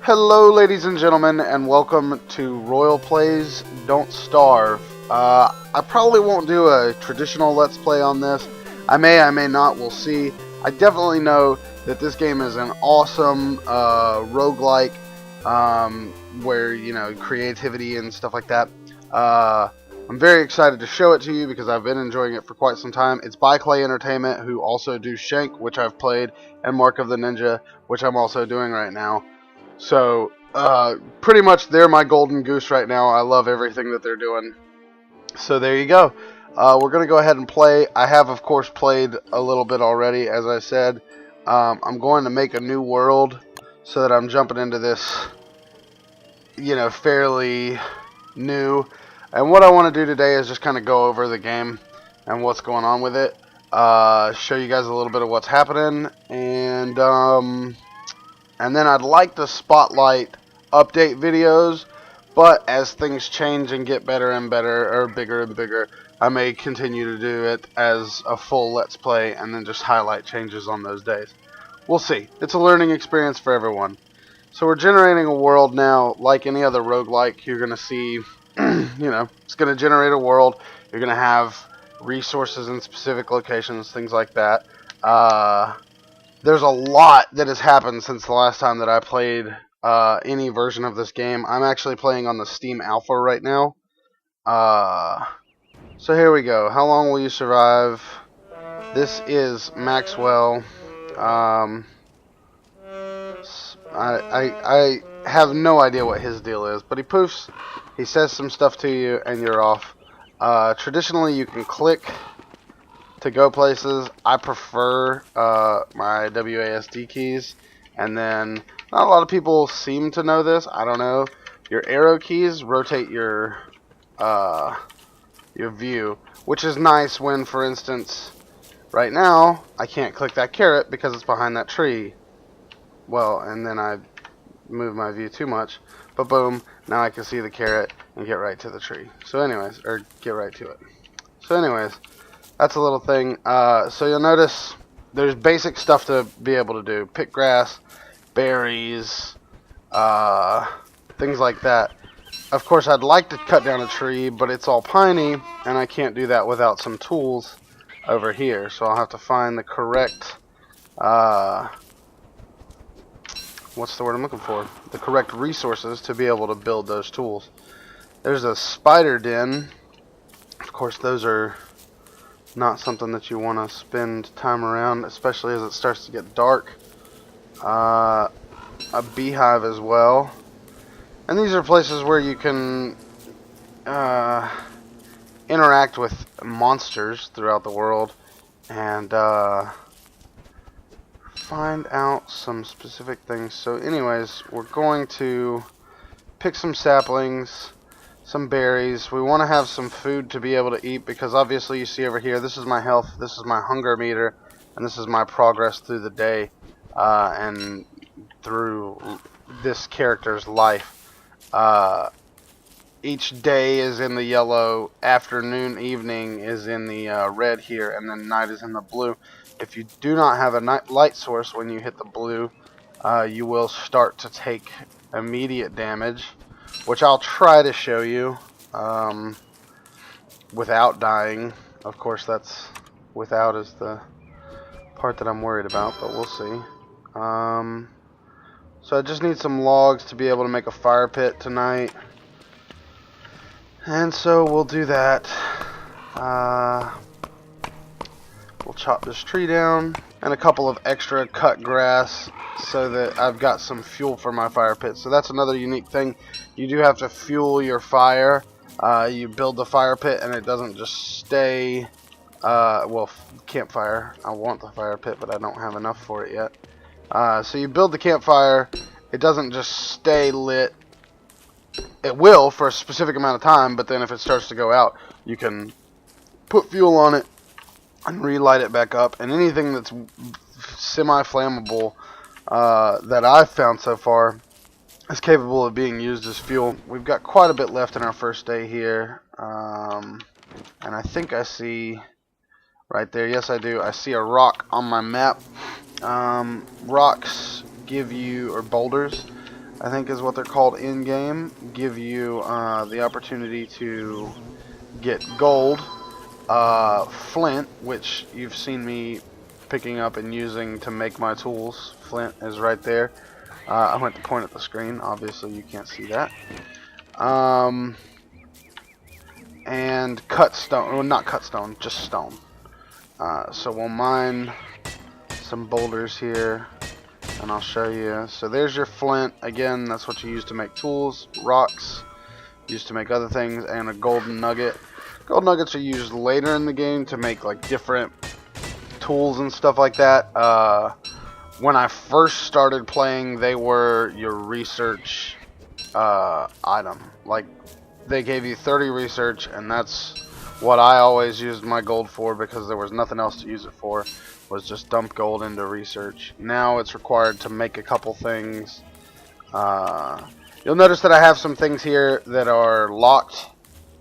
Hello ladies and gentlemen, and welcome to Royal Plays Don't Starve. I probably won't do a traditional Let's Play on this. I may not, we'll see. I definitely know that this game is an awesome roguelike, where, you know, creativity and stuff like that. I'm very excited to show it to you because I've been enjoying it for quite some time. It's by Klei Entertainment, who also do Shank, which I've played, and Mark of the Ninja, which I'm also doing right now. So, pretty much they're my golden goose right now. I love everything that they're doing. So there you go. We're going to go ahead and play. I have, of course, played a little bit already, as I said. I'm going to make a new world so that I'm jumping into this, you know, fairly new. And what I want to do today is just kind of go over the game and what's going on with it. Show you guys a little bit of what's happening. And then I'd like to spotlight update videos, but as things change and get better and better, or bigger and bigger, I may continue to do it as a full Let's Play and then just highlight changes on those days. We'll see. It's a learning experience for everyone. So we're generating a world now. Like any other roguelike, you're going to see, you know, it's going to generate a world. You're going to have resources in specific locations, things like that. There's a lot that has happened since the last time that I played any version of this game. I'm actually playing on the Steam Alpha right now. So here we go. How long will you survive? This is Maxwell. I have no idea what his deal is, but he poofs, he says some stuff to you, and you're off. Traditionally, you can click to go places. I prefer my WASD keys, and then not a lot of people seem to know this. I don't know. Your arrow keys rotate your view, which is nice when, for instance, right now I can't click that carrot because it's behind that tree. Well, and then I move my view too much, but boom, now I can see the carrot and get right to the tree. So anyways, or get right to it. So anyways, that's a little thing. So you'll notice there's basic stuff to be able to do. Pick grass, berries, things like that. Of course, I'd like to cut down a tree, but it's all piney, and I can't do that without some tools over here. So I'll have to find the correct, what's the word I'm looking for? The correct resources to be able to build those tools. There's a spider den. Of course, those are not something that you want to spend time around, especially as it starts to get dark. A beehive as well. And these are places where you can interact with monsters throughout the world and find out some specific things. So anyways, we're going to pick some saplings, some berries. We want to have some food to be able to eat, because obviously you see over here, this is my health, this is my hunger meter, and this is my progress through the day and through this character's life. Each day is in the yellow, afternoon, evening is in the red here, and then night is in the blue. If you do not have a light source when you hit the blue, you will start to take immediate damage, which I'll try to show you without dying. Of course, that's without is the part that I'm worried about, but we'll see. So I just need some logs to be able to make a fire pit tonight, and so we'll do that. We'll chop this tree down, and a couple of extra cut grass so that I've got some fuel for my fire pit. So that's another unique thing. You do have to fuel your fire. You build the fire pit, and it doesn't just stay, well, campfire. I want the fire pit, but I don't have enough for it yet. So you build the campfire. It doesn't just stay lit. It will for a specific amount of time, but then if it starts to go out, you can put fuel on it and relight it back up. And anything that's semi-flammable that I've found so far is capable of being used as fuel. We've got quite a bit left in our first day here, and I think I see right there, yes I do, I see a rock on my map. Rocks give you, or boulders, I think is what they're called in game, give you the opportunity to get gold, flint, which you've seen me picking up and using to make my tools. Flint is right there. I went to point at the screen. Obviously, you can't see that. And cut stone. Well, not cut stone, just stone. So we'll mine some boulders here, and I'll show you. So there's your flint. Again, that's what you use to make tools. Rocks, used to make other things, and a golden nugget. Gold nuggets are used later in the game to make like different tools and stuff like that. When I first started playing, they were your research item. Like, they gave you 30 research, and that's what I always used my gold for, because there was nothing else to use it for, was just dump gold into research. Now it's required to make a couple things. You'll notice that I have some things here that are locked.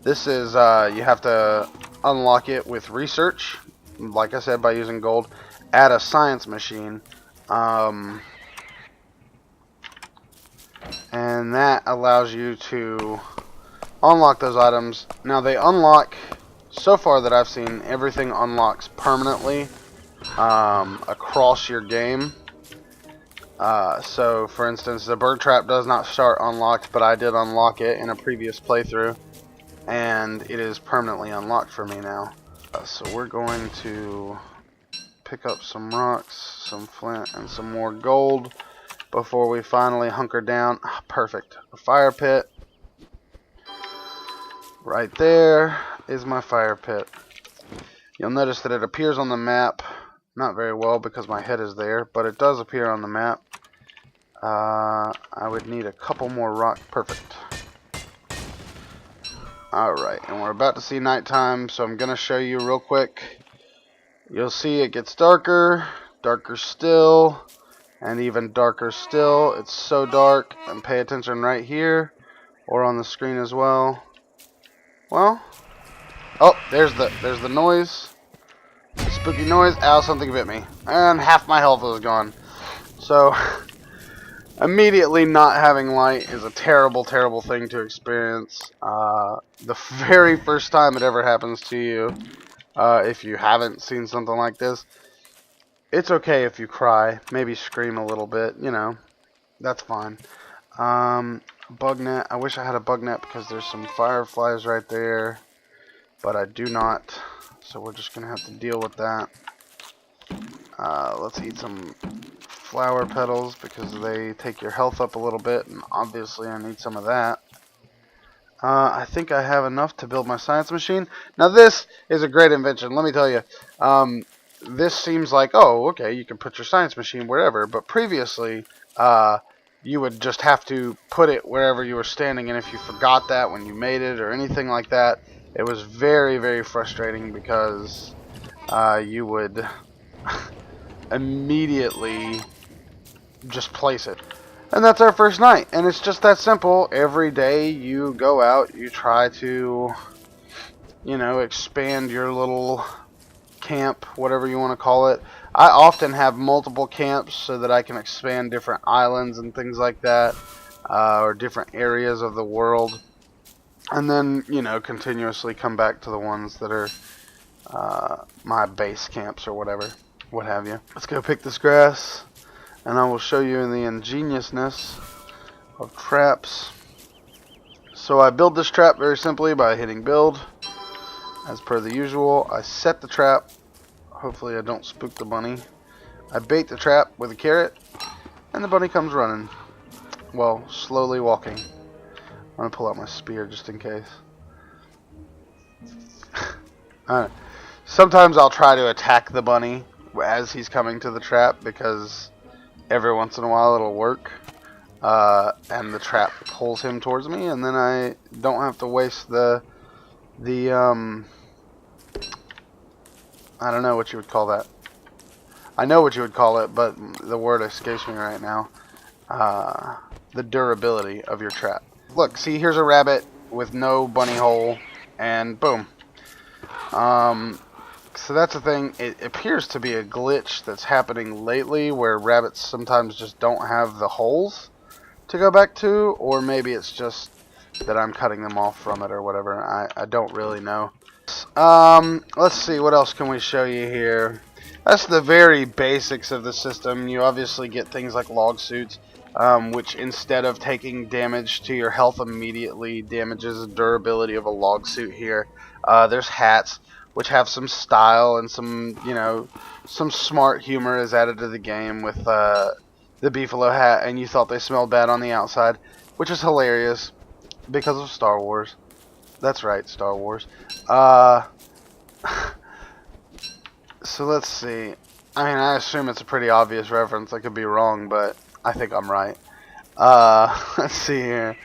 This is, you have to unlock it with research, like I said, by using gold. Add a science machine. And that allows you to unlock those items. Now they unlock, so far that I've seen, everything unlocks permanently across your game. So for instance, the bird trap does not start unlocked, but I did unlock it in a previous playthrough, and it is permanently unlocked for me now. So we're going to pick up some rocks, some flint, and some more gold before we finally hunker down. Perfect. A fire pit. Right there is my fire pit. You'll notice that it appears on the map. Not very well because my head is there, but it does appear on the map. I would need a couple more rock. Perfect. Alright, and we're about to see nighttime, so I'm going to show you real quick. You'll see it gets darker, darker still, and even darker still. It's so dark, and pay attention right here, or on the screen as well. Well, oh, there's the noise. Spooky noise. Ow, something bit me. And half my health was gone. So, immediately not having light is a terrible, terrible thing to experience. The very first time it ever happens to you, if you haven't seen something like this, it's okay if you cry, maybe scream a little bit, you know, that's fine. Bug net, I wish I had a bug net because there's some fireflies right there, but I do not, so we're just going to have to deal with that. Let's eat some flower petals because they take your health up a little bit, and obviously I need some of that. I think I have enough to build my science machine. Now this is a great invention, let me tell you. This seems like, oh, okay, you can put your science machine wherever, but previously, you would just have to put it wherever you were standing, and if you forgot that when you made it or anything like that, it was very, very frustrating because you would immediately just place it. And that's our first night, and it's just that simple. Every day you go out, you try to, you know, expand your little camp, whatever you want to call it. I often have multiple camps so that I can expand different islands and things like that, or different areas of the world, and then, you know, continuously come back to the ones that are my base camps or whatever, what have you. Let's go pick this grass, and I will show you in the ingeniousness of traps. So I build this trap very simply by hitting build. As per the usual, I set the trap. Hopefully I don't spook the bunny. I bait the trap with a carrot, and the bunny comes running. Well, slowly walking. I'm going to pull out my spear just in case. Sometimes I'll try to attack the bunny as he's coming to the trap, because every once in a while it'll work. And the trap pulls him towards me, and then I don't have to waste the I don't know what you would call that. I know what you would call it, but the word escapes me right now. The durability of your trap. Look, see, here's a rabbit with no bunny hole, and boom. So that's the thing. It appears to be a glitch that's happening lately, where rabbits sometimes just don't have the holes. to go back to, or maybe it's just that I'm cutting them off from it or whatever. I don't really know. Let's see, what else can we show you here? That's the very basics of the system. You obviously get things like log suits, which instead of taking damage to your health immediately, damages the durability of a log suit here. There's hats, which have some style and some, some smart humor is added to the game with the Beefalo hat, and you thought they smelled bad on the outside, which is hilarious because of Star Wars. That's right, Star Wars. So let's see. I mean, I assume it's a pretty obvious reference. I could be wrong, but I think I'm right. Let's see here.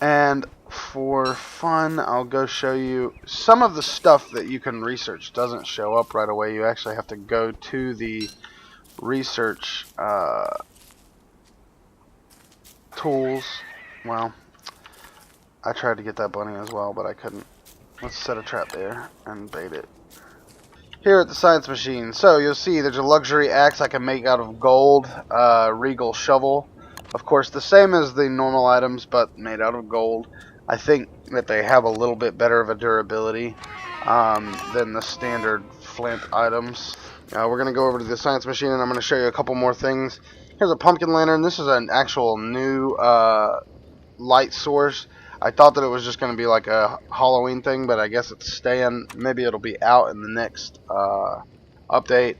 And for fun, I'll go show you some of the stuff that you can research. Doesn't show up right away. You actually have to go to the research tools. Well, I tried to get that bunny as well, but I couldn't. Let's set a trap there and bait it. Here at the science machine, so you'll see there's a luxury axe I can make out of gold, regal shovel. Of course, the same as the normal items, but made out of gold. I think that they have a little bit better of a durability than the standard flint items. We're going to go over to the science machine, and I'm going to show you a couple more things. Here's a pumpkin lantern. This is an actual new light source. I thought that it was just going to be like a Halloween thing, but I guess it's staying. Maybe it'll be out in the next update.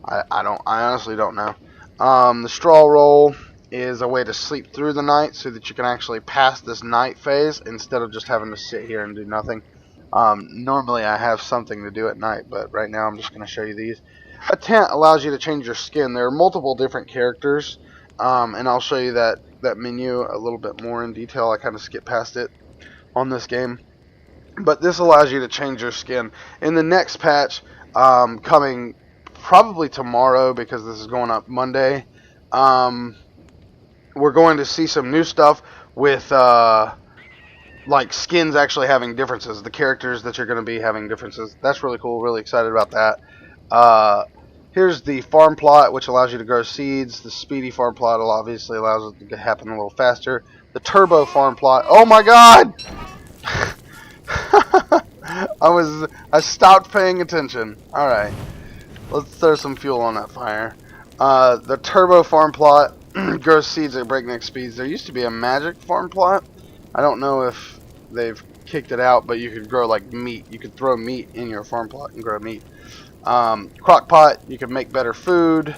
I honestly don't know. The straw roll is a way to sleep through the night so that you can actually pass this night phase instead of just having to sit here and do nothing. Normally I have something to do at night, but right now I'm just going to show you these. A tent allows you to change your skin. There are multiple different characters, and I'll show you that menu a little bit more in detail. I kind of skipped past it on this game, but this allows you to change your skin. In the next patch, coming probably tomorrow because this is going up Monday, we're going to see some new stuff with like skins actually having differences. The characters that you're going to be having differences. That's really cool. Really excited about that. Here's the farm plot, which allows you to grow seeds. The speedy farm plot obviously allows it to happen a little faster. The turbo farm plot. Oh my god! I stopped paying attention. Alright. Let's throw some fuel on that fire. The turbo farm plot grows seeds at breakneck speeds. There used to be a magic farm plot. I don't know if they've kicked it out, but you could grow like meat. You could throw meat in your farm plot and grow meat. Crock pot, you can make better food.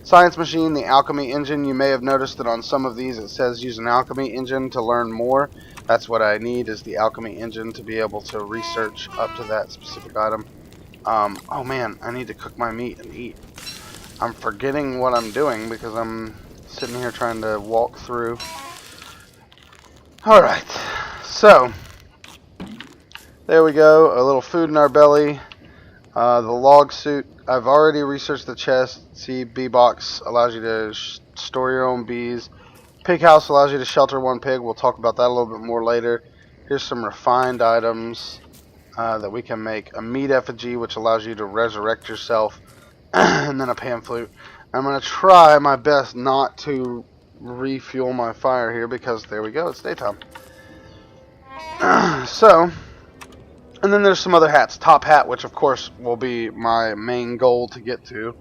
Science machine, the alchemy engine. You may have noticed that on some of these it says use an alchemy engine to learn more. That's what I need, is the alchemy engine to be able to research up to that specific item. Oh man, I need to cook my meat and eat. I'm forgetting what I'm doing because I'm sitting here trying to walk through. Alright, so there we go, a little food in our belly. The log suit, I've already researched the chest. See, bee box allows you to store your own bees. Pig house allows you to shelter one pig. We'll talk about that a little bit more later. Here's some refined items that we can make. A meat effigy, which allows you to resurrect yourself. And then a pan flute. I'm going to try my best not to refuel my fire here because there we go, it's daytime. And then there's some other hats. Top hat, which of course will be my main goal to get to.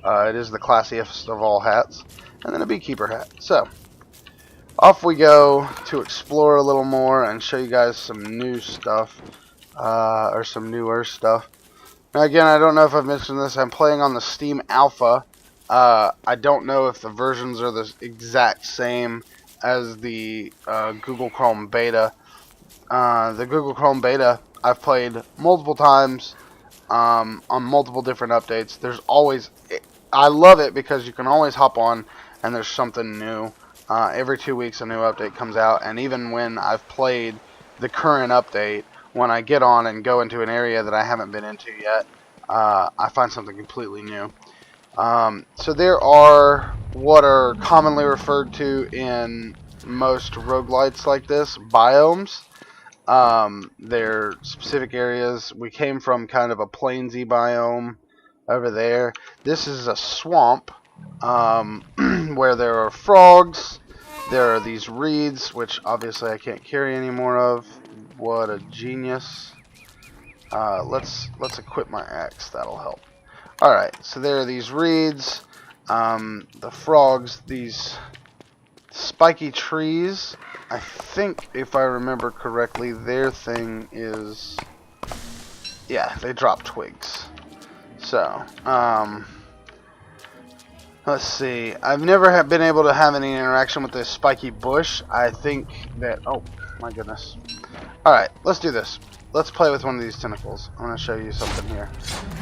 It is the classiest of all hats. And then a beekeeper hat. So, off we go to explore a little more and show you guys some new stuff. Or some newer stuff. Now again, I don't know if I've mentioned this. I'm playing on the Steam Alpha. I don't know if the versions are the exact same as the Google Chrome Beta. The Google Chrome Beta I've played multiple times on multiple different updates. There's always, I love it because you can always hop on and there's something new. Every 2 weeks a new update comes out, and even when I've played the current update, when I get on and go into an area that I haven't been into yet, I find something completely new. So there are what are commonly referred to in most roguelites like this, biomes. They're specific areas. We came from kind of a plainsy biome over there. This is a swamp where there are frogs, There are these reeds, which obviously I can't carry any more of. What a genius. Let's equip my axe. That'll help. Alright, so there are these reeds. The frogs, these spiky trees. I think, if I remember correctly, their thing is... yeah, they drop twigs. So, let's see. I've never been able to have any interaction with this spiky bush. I think that... oh, my goodness. Alright, let's do this. Let's play with one of these tentacles. I'm going to show you something here.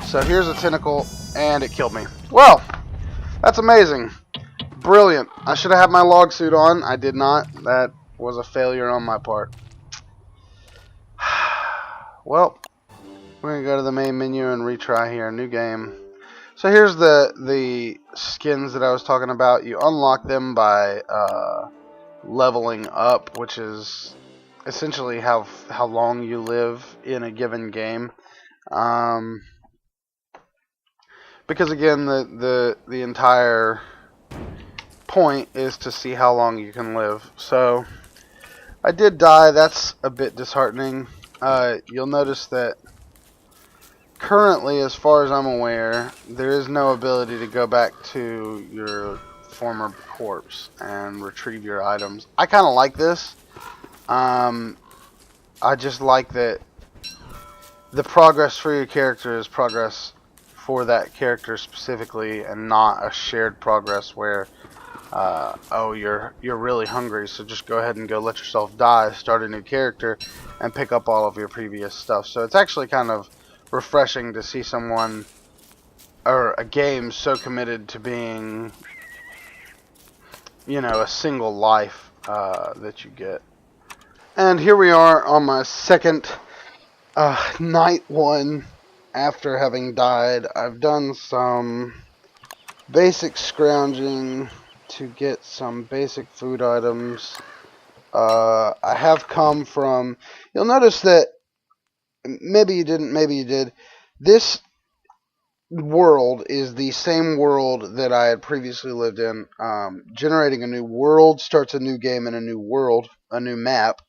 So here's a tentacle, and it killed me. Well, that's amazing. Brilliant. I should have had my log suit on. I did not. That was a failure on my part. Well, we're going to go to the main menu and retry here. New game. So here's the skins that I was talking about. You unlock them by leveling up, which is essentially how long you live in a given game. Because again, the entire point is to see how long you can live. So I did die. That's a bit disheartening. You'll notice that currently, as far as I'm aware, there is no ability to go back to your former corpse and retrieve your items. I kind of like this. I just like that the progress for your character is progress for that character specifically, and not a shared progress where, oh, you're really hungry, so just go ahead and go let yourself die, start a new character, and pick up all of your previous stuff. So it's actually kind of refreshing to see someone or a game so committed to being, you know, a single life that you get. And here we are on my second night one after having died. I've done some basic scrounging to get some basic food items. I have come from... you'll notice that maybe you didn't, maybe you did. This world is the same world that I had previously lived in. Generating a new world starts a new game in a new world, a new map,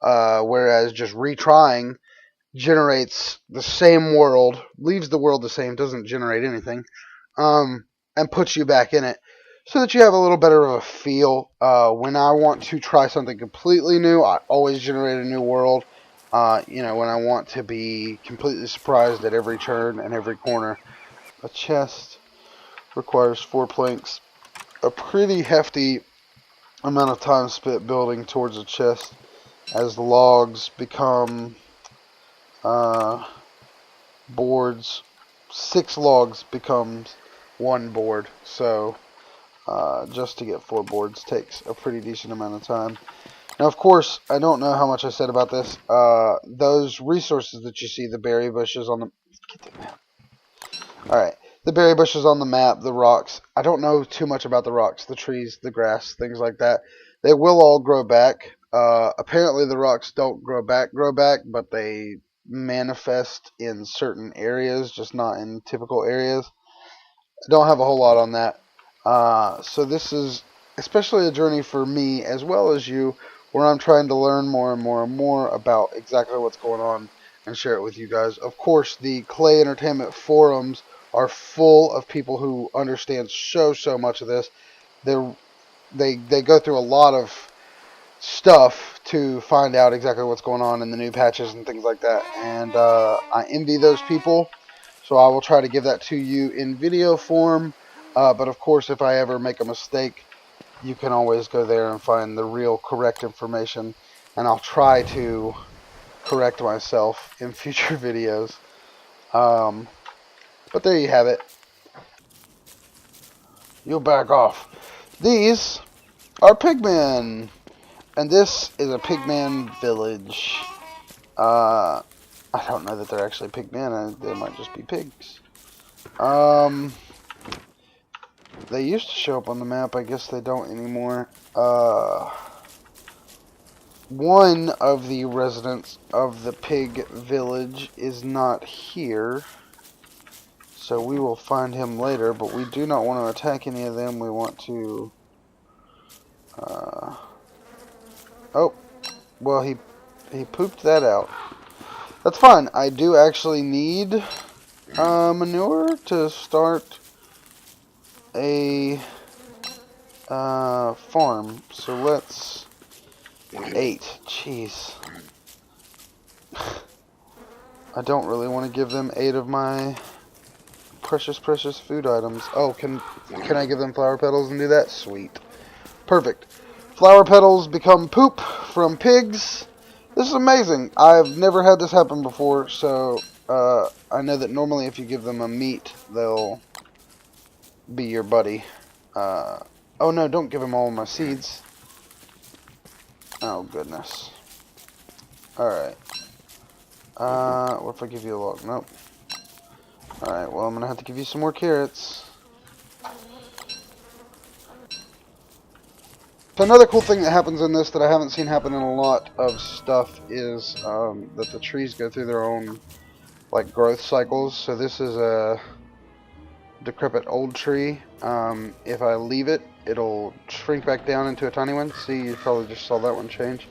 whereas just retrying generates the same world, leaves the world the same, doesn't generate anything, and puts you back in it, so that you have a little better of a feel. When I want to try something completely new, I always generate a new world. You know, when I want to be completely surprised at every turn and every corner. A chest requires 4 planks. A pretty hefty amount of time spent building towards a chest, as the logs become boards. 6 logs becomes 1 board, so just to get 4 boards takes a pretty decent amount of time. Now, of course, I don't know how much I said about this. Those resources that you see, the berry bushes on the... get the map. Alright, the berry bushes on the map, the rocks. I don't know too much about the rocks, the trees, the grass, things like that. They will all grow back. Apparently the rocks don't grow back, but they manifest in certain areas, just not in typical areas. I don't have a whole lot on that. So this is especially a journey for me, as well as you, where I'm trying to learn more and more and more about exactly what's going on and share it with you guys. Of course, the Klei Entertainment forums are full of people who understand so much of this. They go through a lot of stuff to find out exactly what's going on in the new patches and things like that. And I envy those people, so I will try to give that to you in video form. But of course, if I ever make a mistake, you can always go there and find the real correct information, and I'll try to correct myself in future videos. But there you have it. You'll back off. These are pigmen, and this is a pigman village. I don't know that they're actually pigmen. They might just be pigs. They used to show up on the map. I guess they don't anymore. One of the residents of the pig village is not here, so we will find him later, but we do not want to attack any of them. We want to Oh, well, he pooped that out. That's fine. I do actually need manure to start a farm. So let's 8. Jeez. I don't really want to give them 8 of my precious food items. Oh, can I give them flower petals and do that? Sweet. Perfect. Flower petals become poop from pigs. This is amazing. I've never had this happen before, so I know that normally if you give them a meat, they'll be your buddy. Oh no, don't give them all my seeds. Oh goodness. Alright. What if I give you a log? Nope. Alright, well I'm gonna have to give you some more carrots. So another cool thing that happens in this that I haven't seen happen in a lot of stuff is that the trees go through their own like growth cycles. So this is a decrepit old tree. If I leave it, it'll shrink back down into a tiny one. See, you probably just saw that one change.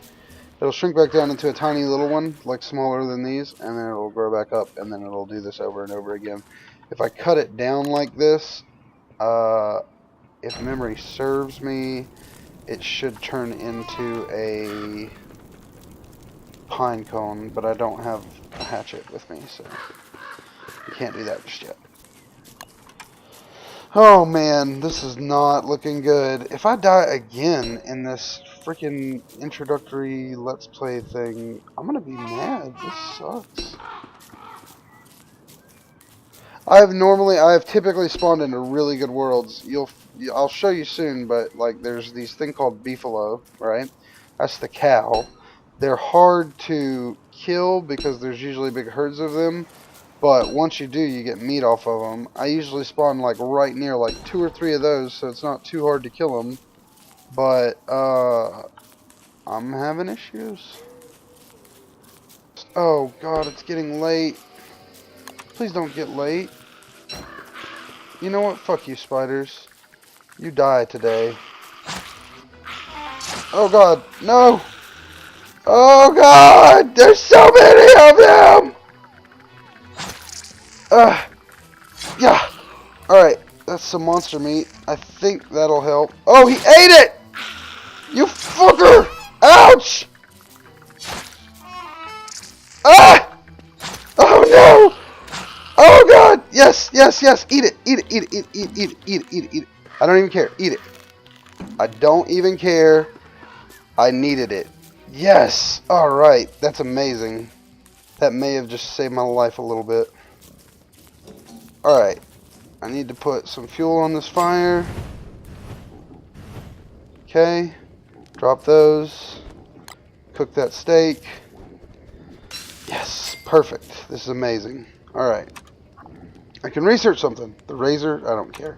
It'll shrink back down into a tiny little one, like smaller than these, and then it'll grow back up, and then it'll do this over and over again. If I cut it down like this, if memory serves me, it should turn into a pine cone, but I don't have a hatchet with me, so you can't do that just yet. Oh man, this is not looking good. If I die again in this freaking introductory let's play thing, I'm gonna be mad. This sucks. I've typically spawned into really good worlds. I'll show you soon, but like there's these thing called Beefalo, right? That's the cow. They're hard to kill because there's usually big herds of them. But once you do, you get meat off of them. I usually spawn like right near like 2 or 3 of those, so it's not too hard to kill them. But I'm having issues. Oh god, it's getting late. Please don't get late. You know what? Fuck you, spiders. You die today. Oh god, no! Oh god! There's so many of them! Yeah! Alright, that's some monster meat. I think that'll help. Oh, he ate it! You fucker! Ouch! Ah! Oh no! Oh god! Yes, yes, yes! Eat it! Eat it! Eat it! Eat it! Eat it! Eat it! Eat it! Eat it! I don't even care. Eat it. I don't even care. I needed it. Yes! Alright, that's amazing. That may have just saved my life a little bit. Alright. I need to put some fuel on this fire. Okay. Drop those. Cook that steak. Yes. Perfect. This is amazing. Alright. I can research something. The razor, I don't care.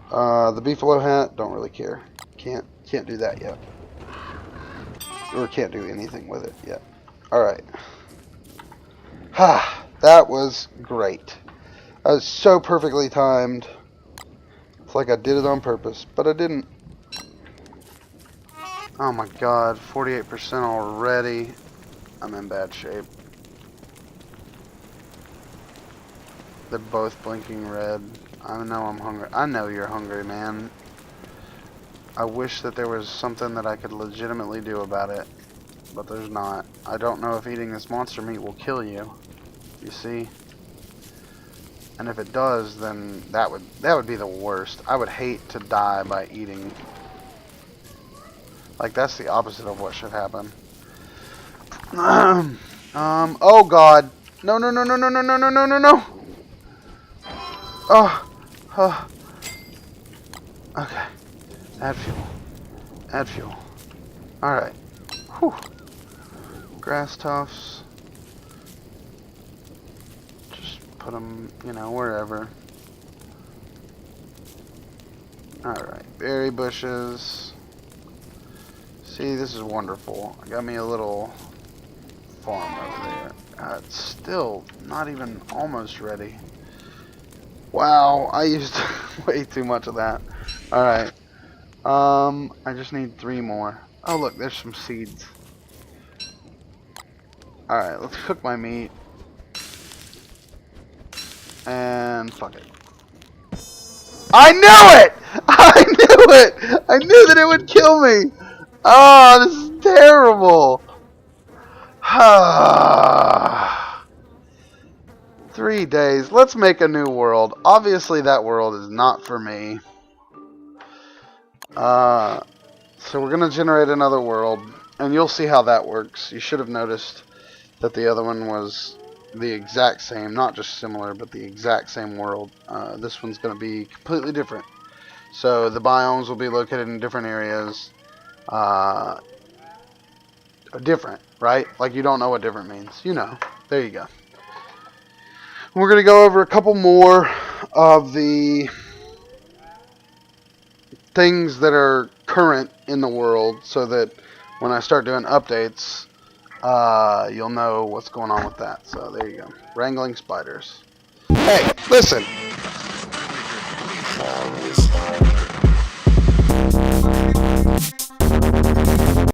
The Beefalo hat, don't really care. Can't do that yet. Or can't do anything with it yet. Alright. Ha! That was great. That was so perfectly timed. It's like I did it on purpose, but I didn't. Oh my god, 48% already. I'm in bad shape. They're both blinking red. I know I'm hungry. I know you're hungry, man. I wish that there was something that I could legitimately do about it, but there's not. I don't know if eating this monster meat will kill you. You see? And if it does, then that would be the worst. I would hate to die by eating. Like, that's the opposite of what should happen. Oh god. No, no, no, no, no, no, no, no, no, no, no. Oh. Okay. Add fuel. Add fuel. Alright. Whew. Grass tufts. Put them, you know, wherever. Alright, berry bushes. See, this is wonderful. I got me a little farm over there. It's still not even almost ready. Wow, I used way too much of that. Alright. I just need 3 more. Oh look, there's some seeds. Alright, let's cook my meat. And fuck it. I knew it! I knew it! I knew that it would kill me! Oh, this is terrible! 3 days. Let's make a new world. Obviously that world is not for me. So we're going to generate another world. And you'll see how that works. You should have noticed that the other one was the exact same. Not just similar, but the exact same world. This one's going to be completely different. So the biomes will be located in different areas. Different, right? Like you don't know what different means. You know. There you go. We're going to go over a couple more of the things that are current in the world so that when I start doing updates, you'll know what's going on with that. So there you go. Wrangling spiders. Hey, listen.